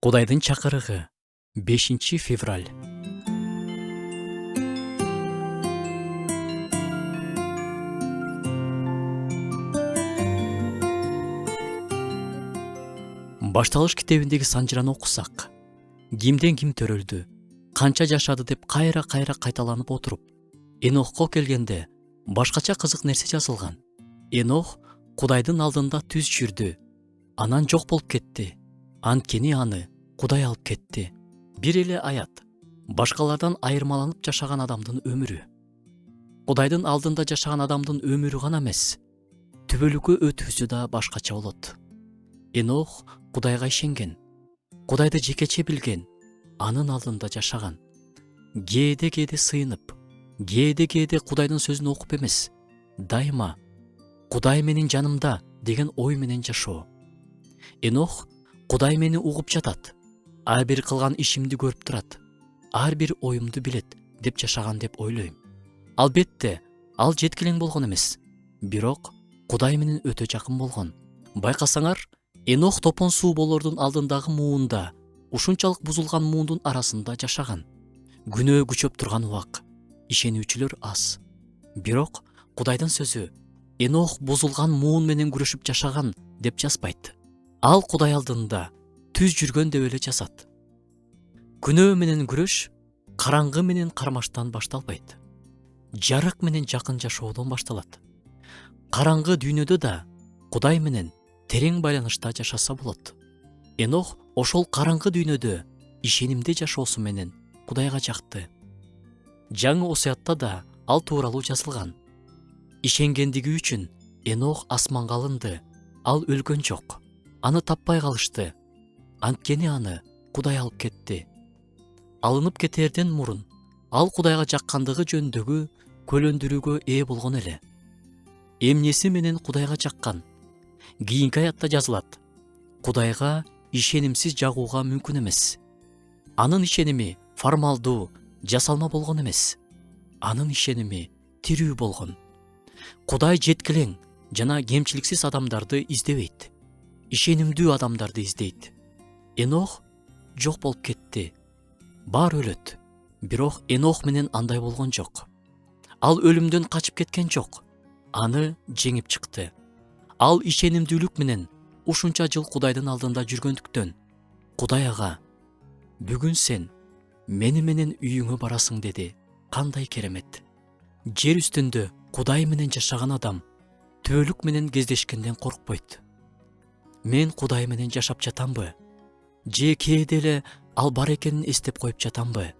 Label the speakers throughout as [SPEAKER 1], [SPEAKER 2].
[SPEAKER 1] Кудайдын чакырыгы 5 февраль. Башталыш китебиндеги санжыраны окусак, кимден ким төрөлдү, канча жашады деп кайра кайталанып отуруп, Энохко келгенде башкача кызык нерсе жазылган. Энох Кудайдын алдында түз жүрдү, анан жок болуп кетти. Анткени аны Кудай алып кетти. Бир эле аят. Башкалардан айырмаланып жашаган адамдын өмүрү. Кудайдын алдында жашаган адамдын өмүрү гана эмес, түбөлүккө өтүүсү да башкача болот. Энох Кудайга ишенген, Кудайды жекече билген, анын алдында жашаган. Кээде сыйынып, кээде Кудайдын сөзүн окуп эмес, дайыма Кудай менин жанымда деген ой менен жашоо. Энох Кудай мени угуп жатат, ар бир кылган ишимди көрүп турат, ар бир оюмду билет деп жашаган деп ойлойм. Албетте, ал жеткилең болгон эмес, бирок Кудай менен өтө жакын болгон. Байкасаңар, Энох топон суу болордун алдындагы муунда, ушунчалык бузулган муундун арасында жашаган. Күнөө күчөп турган убак, ишенүүчүлөр аз. Бирок Кудайдын сөзү Энох бузулган муун менен күрөшүп жашаган деп жазбайт. Ал Кудай алдында түз жүргөн деп эле жазат. Күнөө менен күрөш караңгы менен кармаштан башталбайт. Жарык менен жакын жашоодон башталат. Караңгы дүйнөдө да Кудай менен терең байланышта жашаса болот. Энох ошол караңгы дүйнөдө ишенимде жашоосу менен Кудайга жакты. Жаңы Осуятта да ал тууралуу жазылган. Ишенгендиги үчүн Энох асманга алынды, ал өлгөн жок. Аны таппай калышты. Анткени аны Кудай алып кетти. Алынып кетерден мурун ал Кудайга жаккандыгы жөнүндөгү көлөндүрүүгө ээ болгон эле. Эмнеси менен Кудайга жаккан? Кийинки аятта жазылат. Кудайга ишенимсиз жагууга мүмкүн эмес. Анын ишеними формалдуу, жасалма болгон эмес. Анын ишеними тирүү болгон. Кудай жеткилең жана кемчиликсиз адамдарды издебейт. Ишенимдүү адамдарды издейт. Энох жок болуп кетти. Баары өлөт. Бирок Энох менен андай болгон жок. Ал өлүмдөн качып кеткен жок. Аны жеңип чыкты. Ал ишенимдүүлүк менен ушунча жыл Кудайдын алдында жүргөндүктөн Кудай ага бүгүн сен мени менен үйүңө барасың деди. Кандай керемет. Жер үстүндө Кудай менен жашаган адам түбөлүк менен кездешкенден коркпойт. Мен Кудай менен жашап жатамбы? Же кээде эле ал бар экенин эстеп коюп жатамбы?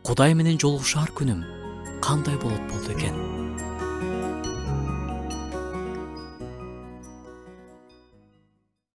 [SPEAKER 1] Кудай менен жолугушар күнүм кандай болот болду экен?